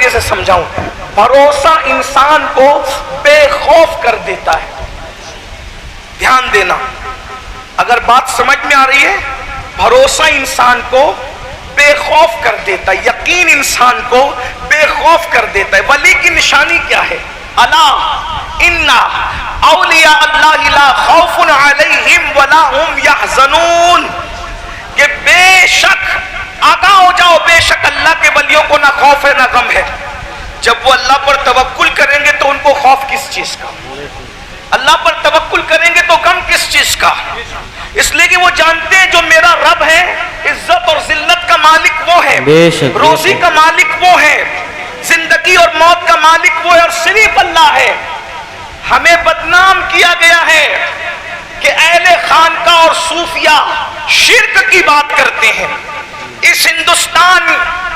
طریقے سے سمجھاؤں. بھروسہ انسان کو بے خوف کر دیتا ہے. دھیان دینا, اگر بات سمجھ میں آ رہی ہے, بھروسہ انسان کو بے خوف کر دیتا ہے, یقین انسان کو بے خوف کر دیتا ہے. ولی کی نشانی کیا ہے؟ الا ان اولیاء اللہ لا خوف علیہم ولا هم یحزنون, کہ بے شک آگاہ ہو جاؤ, بے شک اللہ کے ولیوں کو نہ خوف ہے نہ غم ہے. جب وہ اللہ پر توکل کریں گے تو ان کو خوف کس چیز کا؟ اللہ پر توکل کریں گے تو غم کس چیز کا؟ اس لیے کہ وہ جانتے ہیں جو میرا رب ہے, عزت اور ذلت کا مالک وہ ہے, روزی کا مالک وہ ہے, زندگی اور موت کا مالک وہ ہے, اور صرف اللہ ہے. ہمیں بدنام کیا گیا ہے کہ اہل خانقاہ اور صوفیہ شرک کی بات کرتے ہیں. اس ہندوستان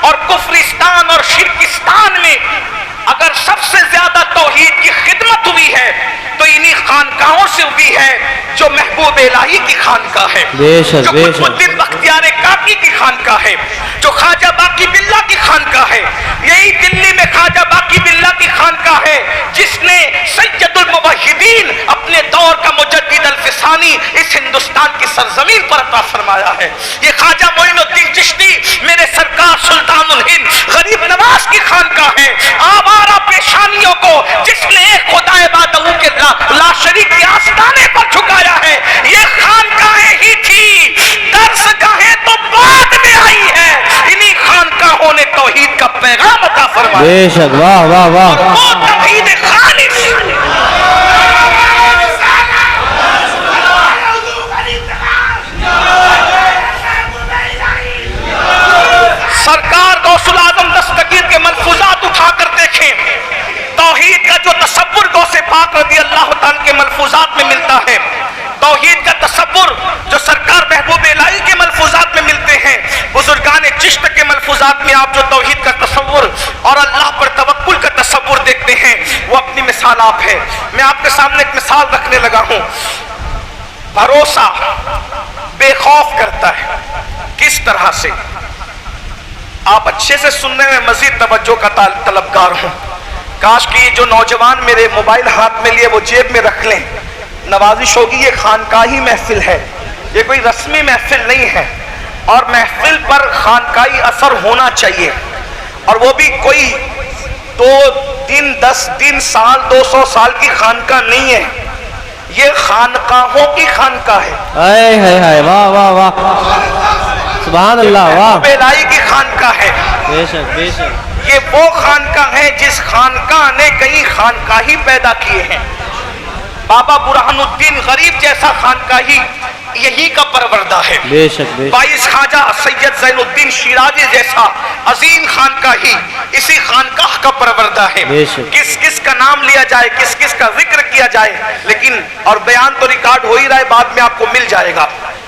اور کفرستان اور شرکستان میں اگر سب سے زیادہ توحید کی خدمت ہوئی ہے تو انہی خانقاہوں سے ہوئی ہے جو محبوب الہی کی خانقاہ ہے, جو قطب الدین بختیار کاکی کی خانقاہ ہے, جو خواجہ باقی باللہ کی خانقاہ ہے. یہی دلی میں خواجہ باقی باللہ کی خانقاہ ہے جس نے سید الموحدین اپنے دور کا مجدد الفسانی اس ہندوستان کی سرزمین پر عطا فرمایا ہے. یہ خواجہ معین الدین چشتی میرے سرکار سلطان الہند غریب نواز کی خانقاہ ہے. آوارہ پیشانیوں کو جس نے ایک خدا بادہو کے لا شریک کے آستانے پر جھکایا ہے, یہ خانقاہیں ہی تھی, درس گاہیں تو بعد میں آئی ہے. انہی خانقاہوں نے توحید کا پیغام عطا فرمایا. بے شک, واہ واہ واہ, وہ توحید خالص. سرکار غوث العظم دستگیر کے ملفوظات اٹھا کر دیکھیں, توحید کا جو تصور غوث پاک رضی اللہ تعالیٰ کے ملفوظات میں ملتا ہے, توحید کا تصور جو سرکار محبوب الہی کے ملفوظات میں ملتے ہیں, بزرگان چشت کے ملفوظات میں آپ جو توحید کا تصور اور اللہ پر توکل کا تصور دیکھتے ہیں وہ اپنی مثال آپ ہے. میں آپ کے سامنے ایک مثال رکھنے لگا ہوں. بھروسہ بے خوف کرتا ہے. کس طرح سے؟ آپ اچھے سے سننے میں مزید توجہ کا طلبگار ہوں. کاش کہ جو نوجوان میرے موبائل ہاتھ میں لیے وہ جیب میں رکھ لیں. نوازش ہوگی, یہ خانقاہی محفل ہے, یہ کوئی رسمی محفل نہیں ہے, اور محفل پر خانقاہی اثر ہونا چاہیے, اور وہ بھی کوئی 2 دن 10 دن سال 200 سال کی خانقاہ نہیں ہے. یہ خانقاہوں کی خانقاہ ہے. اے ہے ہے, واہ واہ واہ, سبحان اللہ, واہ, الہی کی خانقاہ ہے. بے شک بے شک. یہ وہ خانقاہ ہے جس خانقاہ نے کئی خانقاہی پیدا کیے ہیں. بابا برہان الدین غریب جیسا خانقاہی یہی کا پروردہ ہے. بے شک بے شک. 22 خواجہ سید زین الدین شیرازی جیسا عظیم خانقاہی اسی خانقاہ کا پروردہ ہے. بے شک. کس کس کا نام لیا جائے, کس کس کا ذکر کیا جائے, لیکن اور بیان تو ریکارڈ ہو ہی رہا ہے, بعد میں آپ کو مل جائے گا.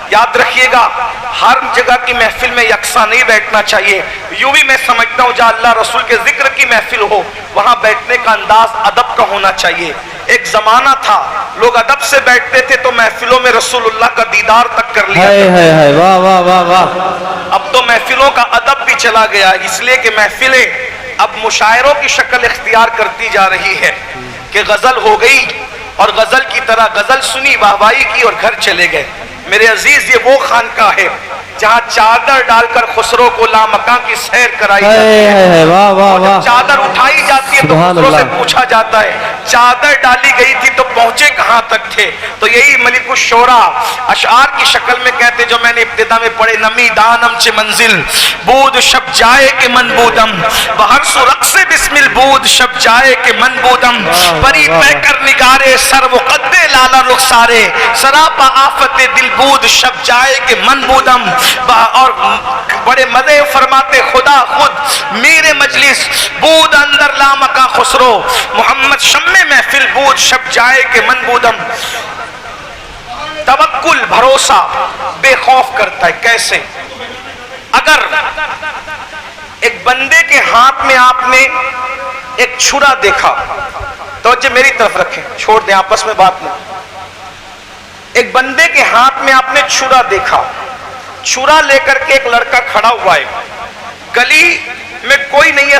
یاد رکھیے گا, ہر جگہ کی محفل میں یکساں نہیں بیٹھنا چاہیے. یوں بھی میں سمجھتا ہوں جہاں اللہ رسول کے ذکر کی محفل ہو وہاں بیٹھنے کا انداز ادب کا ہونا چاہیے. ایک زمانہ تھا لوگ ادب سے بیٹھتے تھے تو محفلوں میں رسول اللہ کا دیدار تک کر لیا. واہ واہ واہ واہ. اب تو محفلوں کا ادب بھی چلا گیا, اس لیے کہ محفلیں اب مشاعروں کی شکل اختیار کرتی جا رہی ہے کہ غزل ہو گئی اور غزل کی طرح غزل سنی, واہوائی کی اور گھر چلے گئے. میرے عزیز, یہ وہ خانقاہ ہے جہاں چادر ڈال کر خسرو کو لامکاں کی سیر کرائی جاتی ہے. واہ واہ واہ. چادر اٹھائی جاتی ہے تو خسرو سے پوچھا جاتا ہے چادر ڈالی گئی تھی تو پہنچے کہاں تک تھے؟ تو یہی ملک الشعراء اشعار کی شکل میں کہتے جو میں نے ابتدا میں پڑھے, نمی دانم چے منزل بود شب جائے کے من بودم, بہر سو رقص بسمل بود شب جائے کے من بودم, پری پہ کر نگارے سر و قد لالا رخسارے, سراپا آفت دل بود شب جائے کے من بودم. اور بڑے مزے فرماتے خدا خود میرے مجلس بود اندر لامکا خسرو, محمد شمع محفل بود شب جائے کے من بودم. توکل بھروسہ بے خوف کرتا ہے. کیسے؟ اگر ایک بندے کے ہاتھ میں آپ نے ایک چھرا دیکھا, توجہ میری طرف رکھیں, چھوڑ دیں آپس میں بات نہیں. ایک بندے کے ہاتھ میں آپ نے چھرا دیکھا, چھرا لے کر کے ایک لڑکا کھڑا ہوا ہے, گلی میں کوئی نہیں ہے,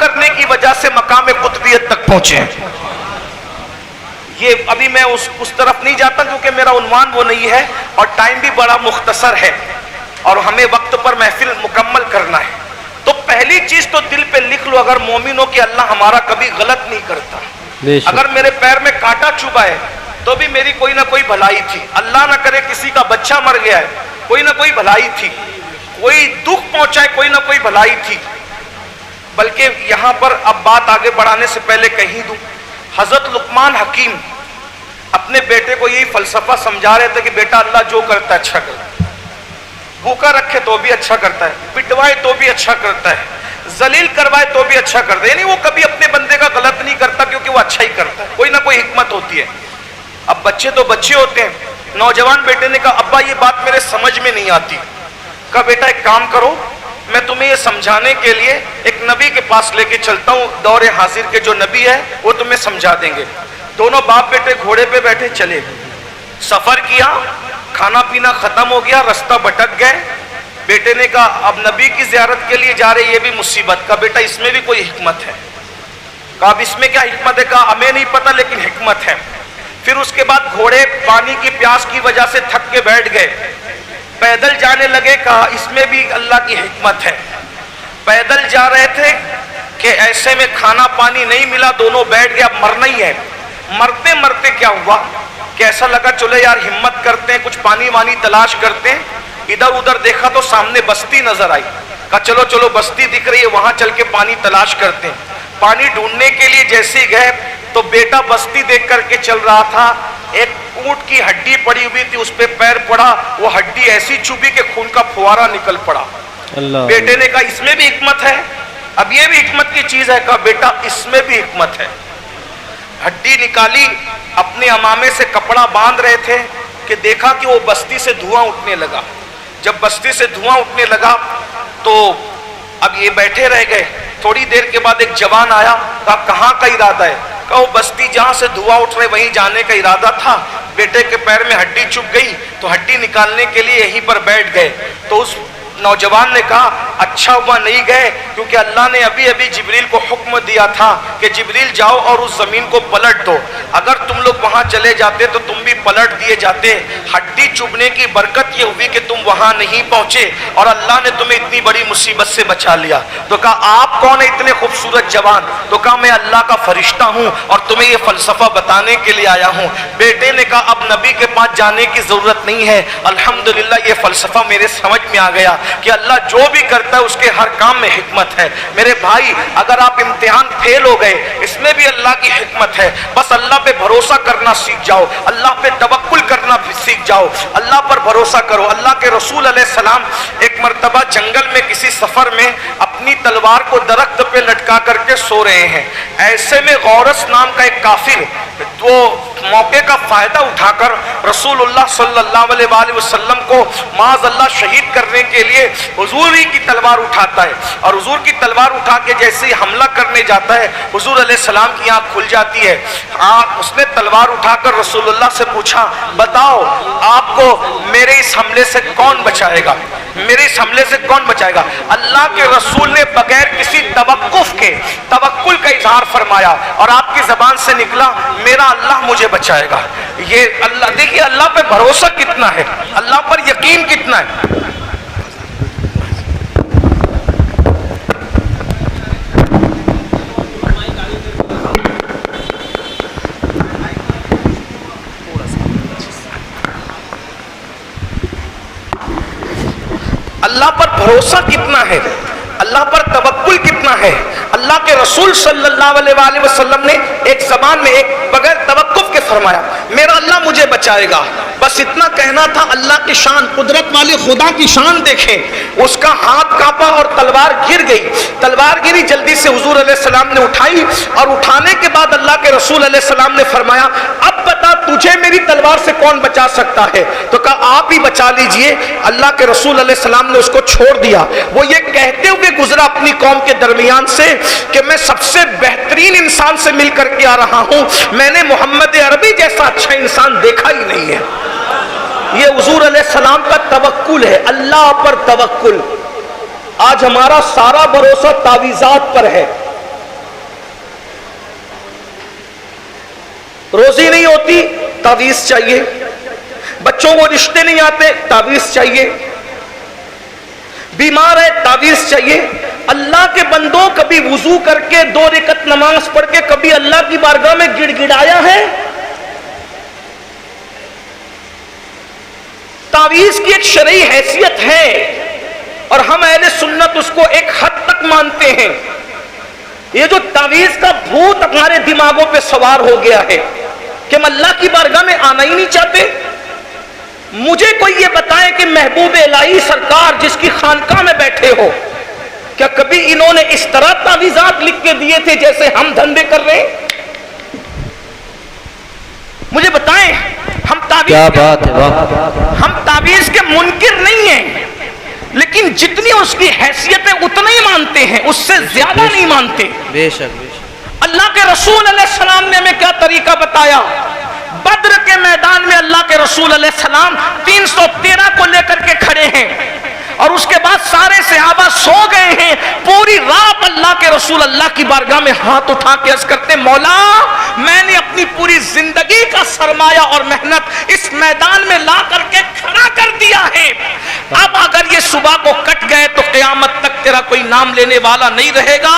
کرنے کی وجہ سے مقام قطبیت تک پہنچے ہیں۔ یہ ابھی میں اس طرف نہیں جاتا کیونکہ میرا عنوان وہ نہیں ہے اور ٹائم بھی بڑا مختصر ہے اور ہمیں وقت پر محفل مکمل کرنا ہے۔ تو پہلی چیز تو دل پہ لکھ لو، اگر مومن ہو کہ اللہ ہمارا کبھی غلط نہیں کرتا۔ اگر میرے پیر میں کانٹا چبھا ہے تو بھی میری کوئی نہ کوئی بھلائی تھی، اللہ نہ کرے کسی کا بچہ مر گیا ہے، کوئی نہ کوئی بھلائی تھی، کوئی دکھ پہنچا ہے، کوئی نہ کوئی بھلائی تھی۔ بلکہ یہاں پر اب بات آگے بڑھانے سے پہلے کہیں دوں، حضرت لقمان حکیم اپنے بیٹے کو یہی فلسفہ سمجھا رہے تھے کہ بیٹا اللہ جو کرتا ہے اچھا کرتا ہے، بھوکا رکھے تو بھی اچھا کرتا ہے، پٹوائے تو بھی اچھا کرتا ہے، ذلیل کروائے تو بھی اچھا کرتا ہے، یعنی وہ کبھی اپنے بندے کا غلط نہیں کرتا کیونکہ وہ اچھا ہی کرتا ہے، کوئی نہ کوئی حکمت ہوتی ہے۔ اب بچے تو بچے ہوتے ہیں، نوجوان بیٹے نے کہا ابا یہ بات میرے سمجھ میں نہیں آتی۔ کہا بیٹا ایک کام کرو، میں تمہیں یہ سمجھانے کے لیے ایک نبی کے پاس لے کے چلتا ہوں، دور حاضر کے جو نبی ہے وہ تمہیں سمجھا دیں گے۔ دونوں باپ بیٹے گھوڑے پہ بیٹھے چلے، سفر کیا، کھانا پینا ختم ہو گیا، رستہ بھٹک گئے۔ بیٹے نے کہا اب نبی کی زیارت کے لیے جا رہے یہ بھی مصیبت۔ کہا بیٹا اس میں بھی کوئی حکمت ہے۔ کہا اب اس میں کیا حکمت ہے؟ کہا ہمیں نہیں پتہ لیکن حکمت ہے۔ پھر اس کے بعد گھوڑے پانی کی پیاس کی وجہ سے تھک کے بیٹھ گئے، پیدل جانے لگے۔ کہا اس میں بھی اللہ کی حکمت ہے۔ پیدل جا رہے تھے کہ ایسے میں کھانا پانی نہیں ملا، دونوں بیٹھ گئے، اب مرنا ہی ہے۔ مرتے مرتے کیا ہوا کہ ایسا لگا چلے یار ہمت کرتے ہیں، کچھ پانی وانی تلاش کرتے ہیں۔ ادھر ادھر دیکھا تو سامنے بستی نظر آئی۔ کہا چلو چلو بستی دکھ رہی ہے، وہاں چل کے پانی تلاش کرتے ہیں۔ پانی ڈھونڈنے کے لیے جیسے ہی گئے تو بیٹا بستی دیکھ کر کے چل رہا تھا، ایک اونٹ کی ہڈی پڑی ہوئی تھی، اس پہ پیر پڑا، وہ ہڈی ایسی چبھی کہ خون کا فوارہ نکل پڑا۔ بیٹے نے کہا اس میں بھی حکمت ہے، اب یہ بھی حکمت کی چیز ہے۔ کہا بیٹا اس میں بھی حکمت ہے۔ ہڈی نکالی، اپنے امامے سے کپڑا باندھ رہے تھے کہ دیکھا کہ وہ بستی سے دھواں اٹھنے لگا۔ جب بستی سے دھواں اٹھنے لگا تو اب یہ بیٹھے رہ گئے۔ تھوڑی دیر کے بعد ایک جوان آیا، کہا کہاں کا ارادہ ہے؟ کہا وہ بستی جہاں سے دھواں اٹھ رہے وہیں جانے کا ارادہ تھا، بیٹے کے پیر میں ہڈی چبھ گئی تو ہڈی نکالنے کے لیے یہیں پر بیٹھ گئے۔ تو اس نوجوان نے کہا اچھا ہوا نہیں گئے کیونکہ اللہ نے ابھی ابھی جبریل کو حکم دیا تھا کہ جبریل جاؤ اور اس زمین کو پلٹ دو، اگر تم لوگ وہاں چلے جاتے تو تم بھی پلٹ دیے جاتے۔ ہڈی چبھنے کی برکت یہ ہوئی کہ تم وہاں نہیں پہنچے اور اللہ نے تمہیں اتنی بڑی مصیبت سے بچا لیا۔ تو کہا آپ کون ہیں اتنے خوبصورت جوان؟ تو کہا میں اللہ کا فرشتہ ہوں اور تمہیں یہ فلسفہ بتانے کے لیے آیا ہوں۔ بیٹے نے کہا اب نبی کے پاس جانے کی ضرورت نہیں ہے، الحمدللہ یہ فلسفہ میرے سمجھ میں آ گیا کہ اللہ جو بھی کرتا ہے اس کے ہر کام میں حکمت ہے۔ میرے بھائی اگر آپ امتحان فیل ہو گئے اس میں بھی اللہ کی حکمت ہے، بس اللہ پہ بھروسہ کرنا سیکھ جاؤ، اللہ پہ توکل کرنا سیکھ جاؤ، اللہ پر بھروسہ کرو۔ اللہ کے رسول علیہ السلام ایک مرتبہ جنگل میں کسی سفر میں اپنی تلوار کو درخت پہ لٹکا کر کے سو رہے ہیں، ایسے میں غورس نام کا ایک کافر وہ موقع کا فائدہ اٹھا کر رسول اللہ صلی اللہ علیہ وآلہ وسلم کو معاذ اللہ شہید کرنے کے لیے حضور ہی کی تلوار اٹھاتا ہے، اور حضور کی تلوار اٹھا کے جیسے ہی حملہ کرنے جاتا ہے حضور علیہ السلام کی آنکھ کھل جاتی ہے۔ اس نے تلوار اٹھا کر رسول اللہ سے پوچھا بتاؤ آپ کو میرے اس حملے سے کون بچائے گا، میرے اس حملے سے کون بچائے گا؟ اللہ کے رسول نے بغیر کسی توقف کے توکل کا اظہار فرمایا اور آپ کی زبان سے نکلا میرا اللہ مجھے بچائے گا۔ یہ اللہ، دیکھیے اللہ پہ بھروسہ کتنا ہے، اللہ پر یقین کتنا ہے۔ اللہ پر بھروسہ کتنا ہے، اللہ پر توکل کتنا ہے۔ اللہ کے رسول صلی اللہ علیہ وآلہ وسلم نے ایک زبان میں ایک بغیر توقف کے فرمایا میرا اللہ مجھے بچائے گا، بس اتنا کہنا تھا۔ اللہ کی شان، قدرت والے خدا کی شان دیکھیں، اس کا ہاتھ کانپا اور تلوار گر گئی، تلوار گری، جلدی سے حضور علیہ السلام نے اٹھائی اور اٹھانے کے بعد اللہ کے رسول علیہ السلام نے فرمایا اب بتا تجھے میری تلوار سے کون بچا سکتا ہے؟ تو کہا آپ ہی بچا لیجئے۔ اللہ کے رسول علیہ السلام نے اس کو چھوڑ دیا۔ وہ یہ کہتے ہوئے گزرا اپنی قوم کے درمیان سے کہ میں سب سے بہترین انسان سے مل کر کے آ رہا ہوں، میں نے محمد عربی جیسا اچھا انسان دیکھا ہی نہیں ہے۔ یہ حضور علیہ السلام کا توکل ہے، اللہ پر توکل۔ آج ہمارا سارا بھروسہ تعویذات پر ہے. روزی نہیں ہوتی، تعویذ چاہیے. بچوں کو رشتے نہیں آتے، تعویذ چاہیے. بیمار ہے، تعویذ چاہیے. اللہ کے بندوں کبھی وضو کر کے 2 رکعت نماز پڑھ کے کبھی اللہ کی بارگاہ میں گڑ گڑایا ہے؟ تعویذ کی ایک شرعی حیثیت ہے اور ہم اہل سنت اس کو ایک حد تک مانتے ہیں. یہ جو تعویذ کا بھوت ہمارے دماغوں پہ سوار ہو گیا ہے کہ ہم اللہ کی بارگاہ میں آنا ہی نہیں چاہتے. مجھے کوئی یہ بتائے کہ محبوب الہی سرکار جس کی خانقاہ میں بیٹھے ہو، کیا کبھی انہوں نے اس طرح تعویذات لکھ کے دیے تھے جیسے ہم دھندے کر رہے ہیں؟ مجھے بتائیں. ہم تعویذ کے منکر نہیں ہیں، لیکن جتنی اس کی حیثیت ہے اتنا ہی مانتے ہیں، اس سے زیادہ نہیں مانتے. بے شک. اللہ کے رسول علیہ السلام نے ہمیں کیا طریقہ بتایا؟ بدر کے میدان میں اللہ کے رسول علیہ السلام 313 کو لے کر کے کھڑے ہیں اور اس کے بعد سارے صحابہ سو گئے ہیں. پوری رات اللہ کے رسول اللہ کی بارگاہ میں ہاتھ اٹھا کے عرض کرتے، مولا میں نے اپنی پوری زندگی کا سرمایہ اور محنت اس میدان میں لا کر کے کھڑا کر دیا ہے. اب اگر یہ صبح کو کٹ گئے تو قیامت تک تیرا کوئی نام لینے والا نہیں رہے گا،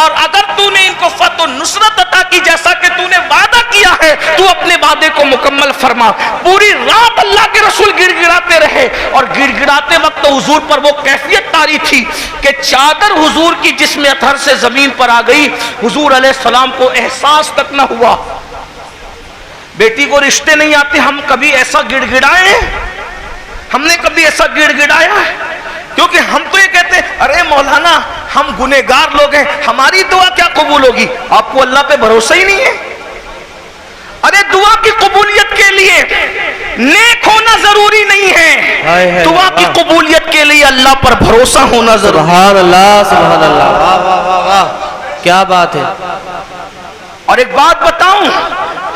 اور اگر تو نے ان کو فتح و نصرت عطا کی جیسا کہ تو نے وعدہ کیا ہے تو اپنے وعدے کو مکمل فرما. پوری رات اللہ کے رسول گڑ گڑاتے رہے اور گڑ گڑاتے وقت حضور پر وہ کیفیت طاری تھی کہ چادر حضور کی جسم اطہر سے زمین پر آ گئی. حضور علیہ السلام کو احساس تک نہ ہوا. بیٹی کو رشتے نہیں آتے، ہم کبھی ایسا گڑ گڑائے؟ ہم نے کبھی ایسا گڑ گڑایا؟ کیونکہ ہم تو یہ کہتے ہیں ارے مولانا ہم گنہگار لوگ ہیں، ہماری دعا کیا قبول ہوگی؟ آپ کو اللہ پہ بھروسہ ہی نہیں ہے؟ ارے دعا کی قبولیت کے لیے نیک ہونا ضروری نہیں ہے، دعا کی قبولیت کے لیے اللہ پر بھروسہ ہونا ضروری ہے. سبحان اللہ، سبحان اللہ. واہ واہ واہ واہ، کیا بات ہے. اور ایک بات بتاؤں،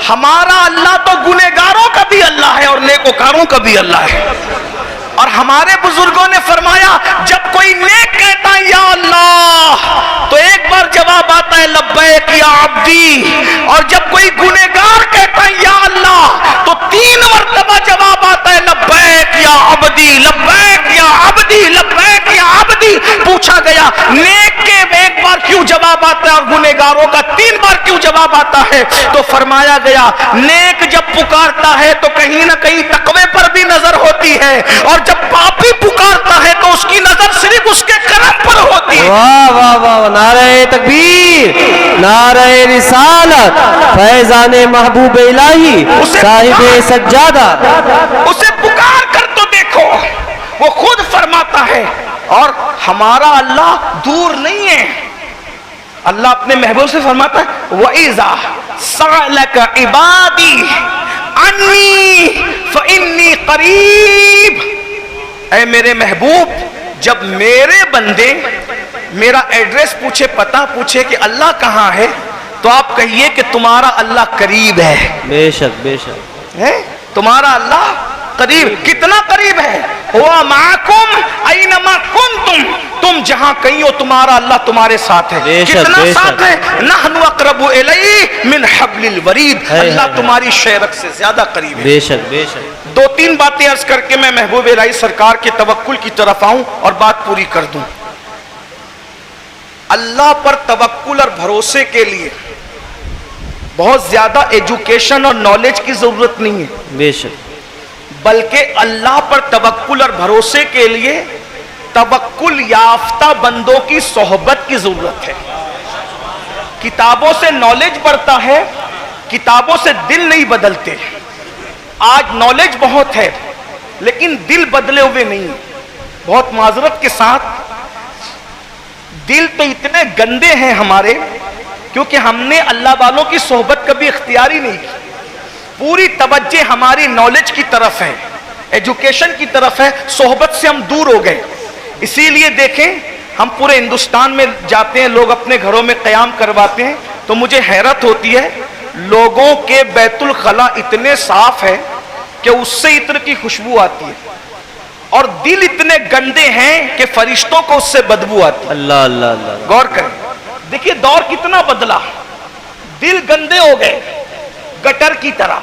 ہمارا اللہ تو گنہگاروں کا بھی اللہ ہے اور نیکوکاروں کا بھی اللہ ہے. اور ہمارے بزرگوں نے فرمایا جب کوئی نیک کہتا ہے یا اللہ تو ایک بار جواب آتا ہے لبیک یا عبدی، اور جب کوئی گنہگار کہتا ہے یا اللہ تو 3 مرتبہ جواب آتا ہے لبیک یا عبدی، لبیک یا عبدی، لبیک یا عبدی. پوچھا گیا نیک کے ایک بار کیوں جواب آتا ہے اور گنہگاروں کا 3 بار کیوں جواب آتا ہے؟ تو فرمایا گیا نیک جب پکارتا ہے تو کہیں نہ کہیں تقوی پر بھی نظر ہوتی ہے، اور جب پاپی پکارتا ہے تو اس کی نظر صرف اس کے کرم پر ہوتی ہے. واہ واہ واہ، نعرہ تکبیر، نعرہ رسالت، فیضان محبوب الہی صاحب سجادہ. اسے پکار کر تو دیکھو، وہ خود فرماتا ہے. اور ہمارا اللہ دور نہیں ہے. اللہ اپنے محبوب سے فرماتا ہے وَإِذَا سَأَلَكَ عِبَادِي عَنِّي فَإِنِّي قَرِيبٌ. اے میرے محبوب جب میرے بندے میرا ایڈریس پوچھے، پتہ پوچھے کہ اللہ کہاں ہے، تو آپ کہیے کہ تمہارا اللہ قریب ہے. بے شک بے شک ہے تمہارا اللہ قریب. کتنا قریب ہے؟ ہوا معکم اینما کنتم، تم جہاں کہیں ہو تمہارا اللہ تمہارے ساتھ ہے. کتنا ساتھ ہے؟ نحن اقرب الیہ من حبل الورید. اللہ تمہاری شیرک سے زیادہ قریب ہے. بے شک بے شک. 2-3 باتیں عرض کر کے میں محبوب الہی سرکار کے توکل کی طرف آؤں اور بات پوری کر دوں. اللہ پر توکل اور بھروسے کے لیے بہت زیادہ ایجوکیشن اور نالج کی ضرورت نہیں ہے. بے شک. بلکہ اللہ پر توکل اور بھروسے کے لیے توکل یافتہ بندوں کی صحبت کی ضرورت ہے. کتابوں سے نالج بڑھتا ہے، کتابوں سے دل نہیں بدلتے. آج نالج بہت ہے لیکن دل بدلے ہوئے نہیں. بہت معذرت کے ساتھ دل تو اتنے گندے ہیں ہمارے کیونکہ ہم نے اللہ والوں کی صحبت کبھی اختیاری نہیں کی. پوری توجہ ہماری نالج کی طرف ہے، ایجوکیشن کی طرف ہے، صحبت سے ہم دور ہو گئے. اسی لیے دیکھیں ہم پورے ہندوستان میں جاتے ہیں، لوگ اپنے گھروں میں قیام کرواتے ہیں تو مجھے حیرت ہوتی ہے لوگوں کے بیت الخلا اتنے صاف ہے کہ اس سے عطر کی خوشبو آتی ہے. اور دل اتنے گندے ہیں کہ فرشتوں کو اس سے بدبو آتی. اللہ اللہ اللہ. غور کریں, دیکھیے دور کتنا بدلا, دل گندے ہو گئے گٹر کی طرح.